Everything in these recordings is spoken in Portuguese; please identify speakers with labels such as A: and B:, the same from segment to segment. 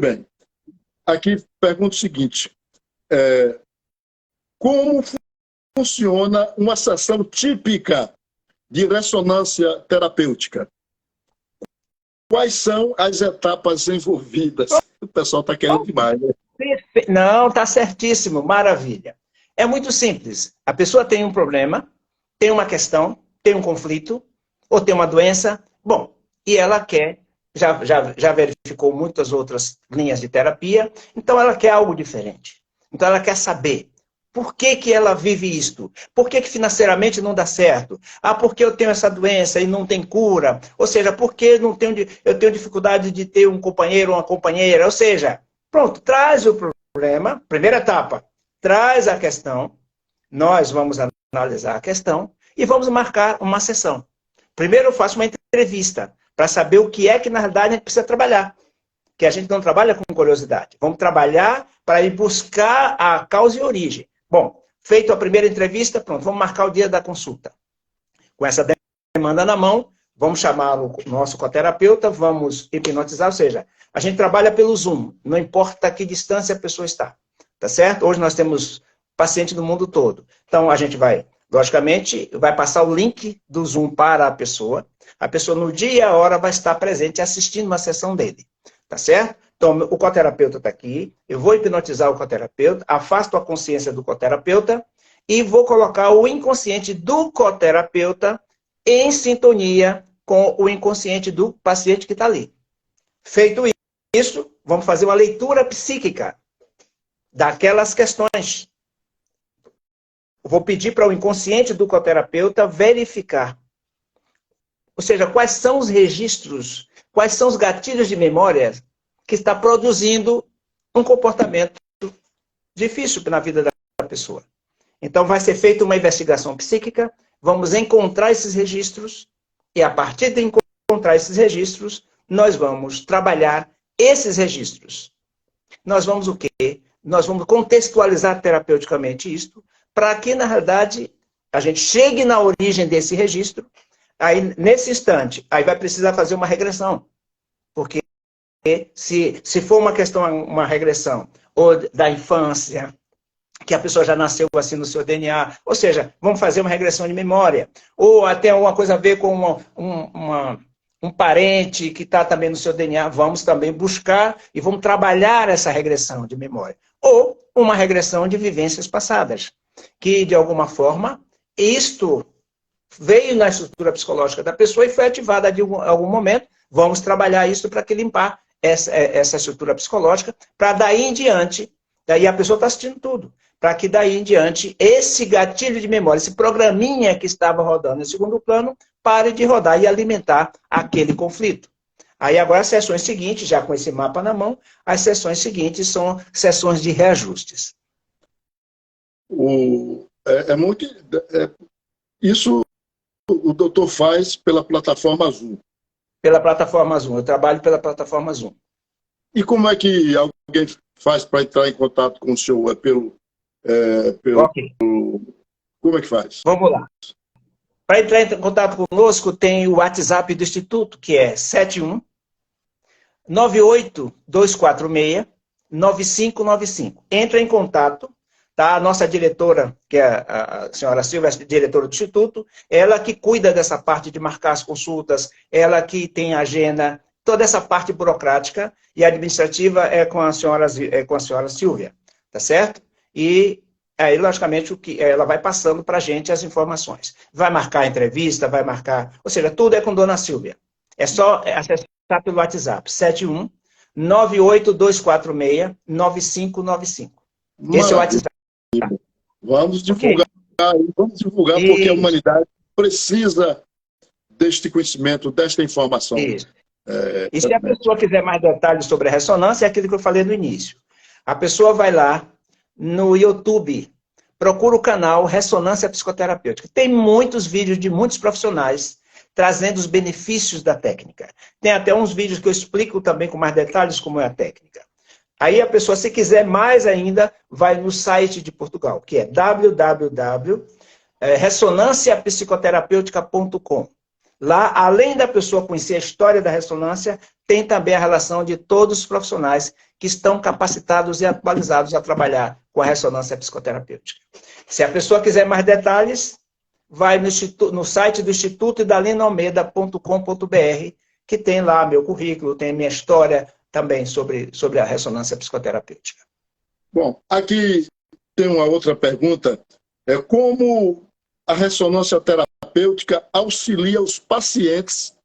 A: bem. Aqui pergunta o seguinte, como funciona uma sessão típica de ressonância terapêutica? Quais são as etapas envolvidas? O pessoal está querendo demais, né?
B: Não, está certíssimo, maravilha. É muito simples. A pessoa tem um problema, tem uma questão, tem um conflito, ou tem uma doença, bom, e ela quer, já verificou muitas outras linhas de terapia, então ela quer algo diferente. Então ela quer saber por que que ela vive isto? Por que que financeiramente não dá certo? Ah, porque eu tenho essa doença e não tem cura? Ou seja, por que não tenho, eu tenho dificuldade de ter um companheiro ou uma companheira? Ou seja, pronto, traz o problema, primeira etapa, traz a questão, nós vamos analisar a questão e vamos marcar uma sessão. Primeiro eu faço uma entrevista para saber o que é que na realidade a gente precisa trabalhar. Que a gente não trabalha com curiosidade. Vamos trabalhar para ir buscar a causa e origem. Bom, feito a primeira entrevista, pronto, vamos marcar o dia da consulta. Com essa demanda na mão, vamos chamar o nosso coterapeuta, vamos hipnotizar, ou seja, a gente trabalha pelo Zoom, não importa a que distância a pessoa está, tá certo? Hoje nós temos paciente do mundo todo. Então, a gente vai, logicamente, vai passar o link do Zoom para a pessoa no dia e a hora vai estar presente assistindo uma sessão dele, tá certo? Então, o coterapeuta está aqui, eu vou hipnotizar o coterapeuta, afasto a consciência do coterapeuta e vou colocar o inconsciente do coterapeuta em sintonia com o inconsciente do paciente que está ali. Feito isso, vamos fazer uma leitura psíquica daquelas questões. Vou pedir para o inconsciente do coterapeuta verificar. Ou seja, quais são os registros, quais são os gatilhos de memória que está produzindo um comportamento difícil na vida da pessoa. Então, vai ser feita uma investigação psíquica, vamos encontrar esses registros, e a partir de encontrar esses registros, nós vamos trabalhar esses registros. Nós vamos o quê? Nós vamos contextualizar terapeuticamente isto, para que, na realidade, a gente chegue na origem desse registro, aí, nesse instante, aí vai precisar fazer uma regressão. Porque se for uma questão, uma regressão, ou da infância, que a pessoa já nasceu assim no seu DNA, ou seja, vamos fazer uma regressão de memória, ou até alguma coisa a ver com um parente que está também no seu DNA, vamos também buscar e vamos trabalhar essa regressão de memória. Ou uma regressão de vivências passadas, que de alguma forma, isto veio na estrutura psicológica da pessoa e foi ativada em algum momento, vamos trabalhar isso para que limpar essa estrutura psicológica, para daí em diante, daí a pessoa está assistindo tudo, para que daí em diante esse gatilho de memória, esse programinha que estava rodando em segundo plano, pare de rodar e alimentar aquele conflito. Aí agora as sessões seguintes, já com esse mapa na mão, as sessões seguintes são sessões de reajustes.
A: Isso o doutor faz pela plataforma Zoom.
B: Pela plataforma Zoom, eu trabalho pela plataforma Zoom.
A: E como é que alguém faz para entrar em contato com o senhor?
B: Ok.
A: Como é que faz?
B: Vamos lá. Para entrar em contato conosco, tem o WhatsApp do Instituto, que é 71 98246 9595. Entra em contato, tá? A nossa diretora, que é a senhora Silvia, diretora do Instituto, ela que cuida dessa parte de marcar as consultas, ela que tem a agenda, toda essa parte burocrática e administrativa é com a senhora Silvia, tá certo? E aí, logicamente, ela vai passando para a gente as informações. Vai marcar a entrevista, vai marcar... Ou seja, tudo é com Dona Silvia. É só acessar pelo WhatsApp, 71 98246 9595. Esse é o WhatsApp.
A: Vamos divulgar, okay. Porque a humanidade precisa deste conhecimento, desta informação.
B: Isso. E se a pessoa quiser mais detalhes sobre a ressonância, é aquilo que eu falei no início. A pessoa vai lá no YouTube, procura o canal Ressonância Psicoterapêutica. Tem muitos vídeos de muitos profissionais trazendo os benefícios da técnica. Tem até uns vídeos que eu explico também com mais detalhes como é a técnica. Aí a pessoa, se quiser mais ainda, vai no site de Portugal, que é www.ressonanciapsicoterapeutica.com. Lá, além da pessoa conhecer a história da ressonância, tem também a relação de todos os profissionais que estão capacitados e atualizados a trabalhar com a ressonância psicoterapêutica. Se a pessoa quiser mais detalhes, vai no site do Instituto idalinoalmeida.com.br, que tem lá meu currículo, tem minha história também sobre a ressonância psicoterapêutica.
A: Bom, aqui tem uma outra pergunta. Como a ressonância terapêutica auxilia os pacientes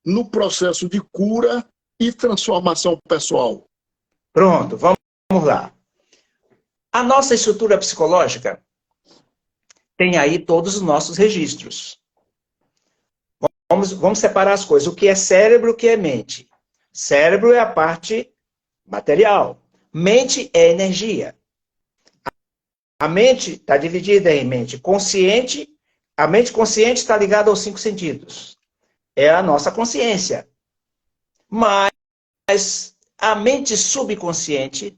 A: no processo de cura e transformação pessoal?
B: Pronto, vamos lá. A nossa estrutura psicológica tem aí todos os nossos registros. Vamos separar as coisas. O que é cérebro, o que é mente? Cérebro é a parte material. Mente é energia. A mente está dividida em mente consciente. A mente consciente está ligada aos 5 sentidos. É a nossa consciência. Mas a mente subconsciente,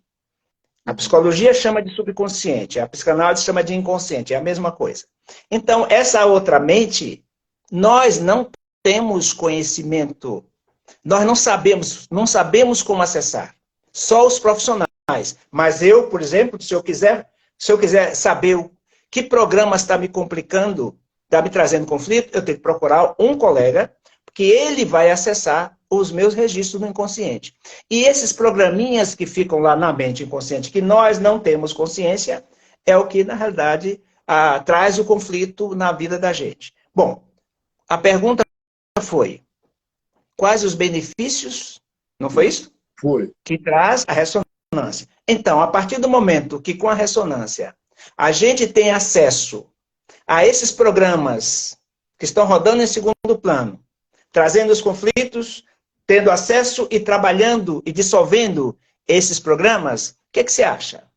B: a psicologia chama de subconsciente, a psicanálise chama de inconsciente, é a mesma coisa. Então, essa outra mente, nós não temos conhecimento, nós não sabemos como acessar. Só os profissionais. Mas eu, por exemplo, se eu quiser saber que programa está me complicando, está me trazendo conflito, eu tenho que procurar um colega, que ele vai acessar os meus registros no inconsciente. E esses programinhas que ficam lá na mente inconsciente, que nós não temos consciência, é o que, na realidade, traz o conflito na vida da gente. Bom, a pergunta foi, quais os benefícios, não foi isso?
A: Foi.
B: Que traz a ressonância. Então, a partir do momento que com a ressonância a gente tem acesso a esses programas que estão rodando em segundo plano, trazendo os conflitos, tendo acesso e trabalhando e dissolvendo esses programas, o que você acha?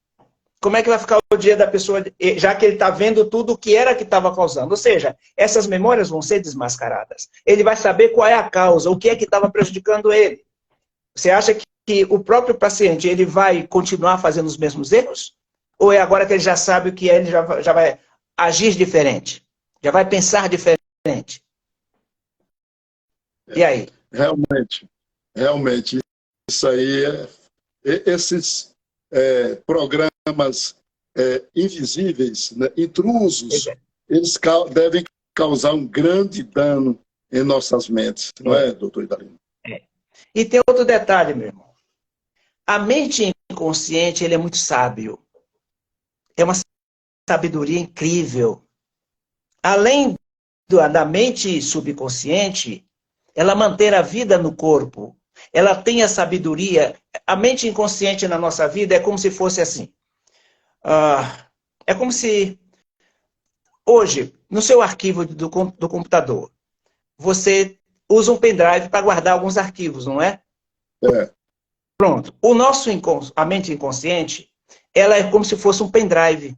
B: Como é que vai ficar o dia da pessoa, já que ele está vendo tudo o que era que estava causando? Ou seja, essas memórias vão ser desmascaradas. Ele vai saber qual é a causa, o que é que estava prejudicando ele. Você acha que o próprio paciente ele vai continuar fazendo os mesmos erros? Ou é agora que ele já sabe o que é, ele já vai agir diferente? Já vai pensar diferente? E aí?
A: Realmente, isso aí, esses programas invisíveis, né, intrusos, eles devem causar um grande dano em nossas mentes, não é, doutor Idalino?
B: E tem outro detalhe, meu irmão. A mente inconsciente, ele é muito sábio. É uma sabedoria incrível. Além da mente subconsciente, ela mantém a vida no corpo. Ela tem a sabedoria. A mente inconsciente na nossa vida é como se fosse assim. É como se, hoje, no seu arquivo do computador, você usa um pendrive para guardar alguns arquivos, não é? Pronto. A mente inconsciente, ela é como se fosse um pendrive.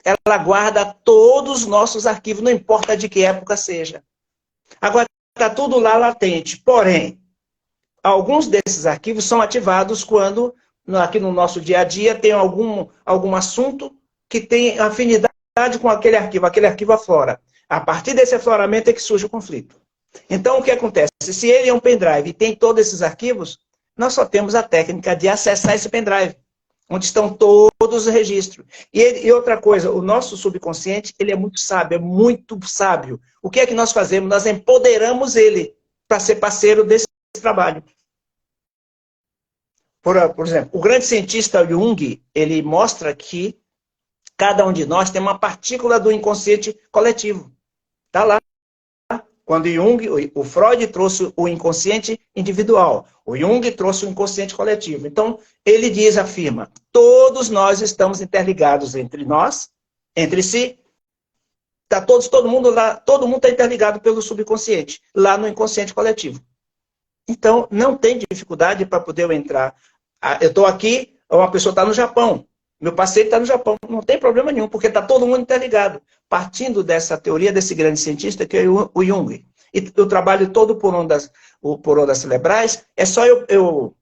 B: Ela guarda todos os nossos arquivos, não importa de que época seja. Agora, está tudo lá latente. Porém, alguns desses arquivos são ativados quando, aqui no nosso dia a dia, tem algum assunto que tem afinidade com aquele arquivo aflora. A partir desse afloramento é que surge o conflito. Então, o que acontece? Se ele é um pendrive e tem todos esses arquivos, nós só temos a técnica de acessar esse pendrive, onde estão todos os registros. E outra coisa, o nosso subconsciente, ele é muito sábio, O que é que nós fazemos? Nós empoderamos ele para ser parceiro desse trabalho. Por exemplo, o grande cientista Jung, ele mostra que cada um de nós tem uma partícula do inconsciente coletivo. Está lá. Quando o Freud trouxe o inconsciente individual, o Jung trouxe o inconsciente coletivo. Então, ele afirma, todos nós estamos interligados entre nós, entre si. Todo mundo está interligado pelo subconsciente, lá no inconsciente coletivo. Então, não tem dificuldade para poder eu entrar. Eu estou aqui, uma pessoa está no Japão, meu paciente está no Japão, não tem problema nenhum, porque está todo mundo interligado. Partindo dessa teoria desse grande cientista, que é o Jung. E o trabalho todo por ondas cerebrais, é só eu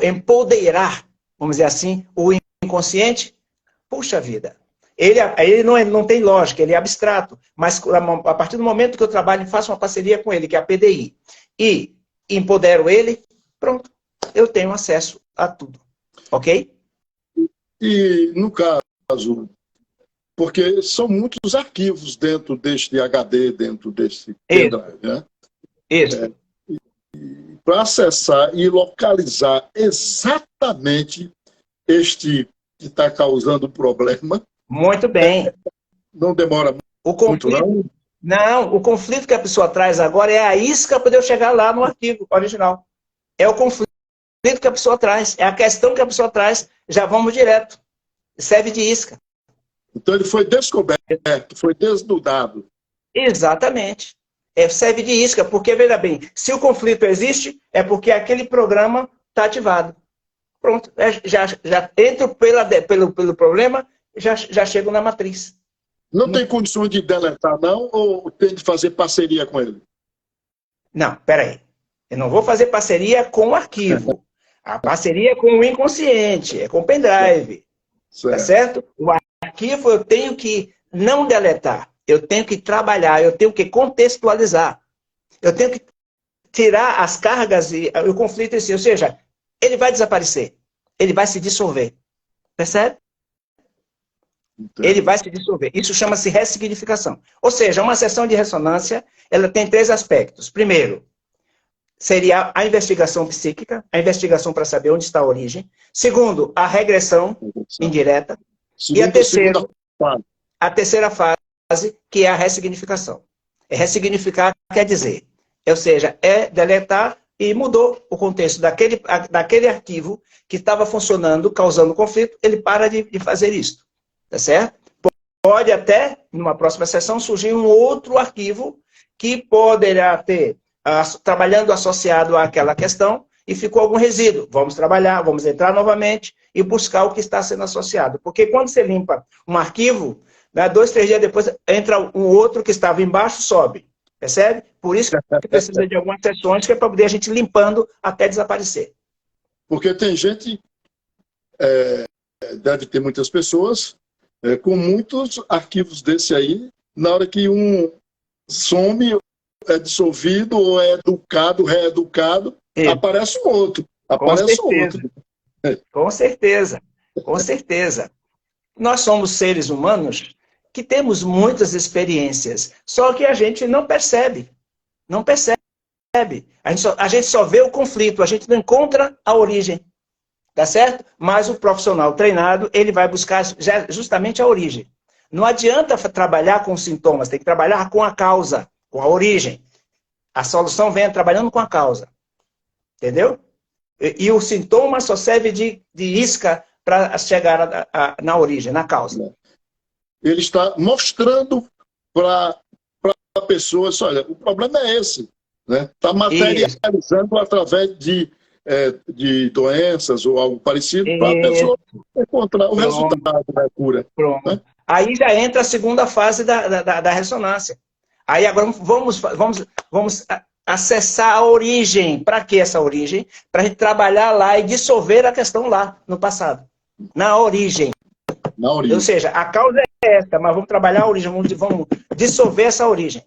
B: empoderar, vamos dizer assim, o inconsciente. Puxa vida, Ele não tem lógica, ele é abstrato. Mas a partir do momento que eu trabalho e faço uma parceria com ele, que é a PDI, e empodero ele, pronto, eu tenho acesso a tudo. Ok?
A: E, no caso, porque são muitos arquivos dentro deste HD, dentro desse pendrive, né?
B: Isso.
A: Para acessar e localizar exatamente este que está causando o problema.
B: Muito bem.
A: Não demora
B: o conflito,
A: muito, não?
B: Não, o conflito que a pessoa traz agora é a isca para eu chegar lá no arquivo original. É o conflito que a pessoa traz, é a questão que a pessoa traz, já vamos direto. Serve de isca.
A: Então ele foi descoberto, foi desnudado.
B: Exatamente. Serve de isca, porque, veja bem, se o conflito existe, é porque aquele programa está ativado. Pronto, já entro pelo problema, já chego na matriz.
A: Não tem condição de deletar, não? Ou tem de fazer parceria com ele?
B: Não, peraí. Eu não vou fazer parceria com o arquivo. A parceria é com o inconsciente, é com o pendrive. Tá certo? O arquivo eu tenho que não deletar. Eu tenho que trabalhar, eu tenho que contextualizar. Eu tenho que tirar as cargas e o conflito em si. Ou seja, ele vai desaparecer. Ele vai se dissolver. Percebe? Entendi. Ele vai se dissolver. Isso chama-se ressignificação. Ou seja, uma sessão de ressonância, ela tem 3 aspectos. Primeiro, seria a investigação psíquica, a investigação para saber onde está a origem. Segundo, a regressão indireta. E a terceira fase, que é a ressignificação. Ressignificar quer dizer, ou seja, é deletar e mudou o contexto daquele arquivo que estava funcionando, causando conflito, ele para de fazer isso. Tá certo? Pode até, numa próxima sessão, surgir um outro arquivo que poderá ter, trabalhando associado àquela questão, e ficou algum resíduo. Vamos trabalhar, vamos entrar novamente e buscar o que está sendo associado. Porque quando você limpa um arquivo, né, 2, 3 dias depois, entra um outro que estava embaixo, sobe. Percebe? Por isso que precisa de algumas sessões, que é para poder a gente limpando até desaparecer.
A: Porque tem gente, deve ter muitas pessoas, com muitos arquivos desse aí, na hora que um some, é dissolvido ou é educado, reeducado, aparece um outro. Aparece outro.
B: Com certeza, com certeza. Nós somos seres humanos que temos muitas experiências, só que a gente não percebe. Não percebe. A gente só vê o conflito, a gente não encontra a origem. Tá certo? Mas o profissional treinado, ele vai buscar justamente a origem. Não adianta trabalhar com sintomas, tem que trabalhar com a causa, com a origem. A solução vem trabalhando com a causa. Entendeu? E o sintoma só serve de isca para chegar na origem, na causa.
A: Ele está mostrando para a pessoa, olha, o problema é esse. Né? Está materializando através de doenças ou algo parecido, para a pessoa encontrar o resultado da cura.
B: Pronto. Né? Aí já entra a segunda fase da ressonância. Aí agora vamos acessar a origem. Para que essa origem? Para a gente trabalhar lá e dissolver a questão lá, no passado. Na origem.
A: Na origem.
B: Ou seja, a causa é essa, mas vamos trabalhar a origem, vamos dissolver essa origem.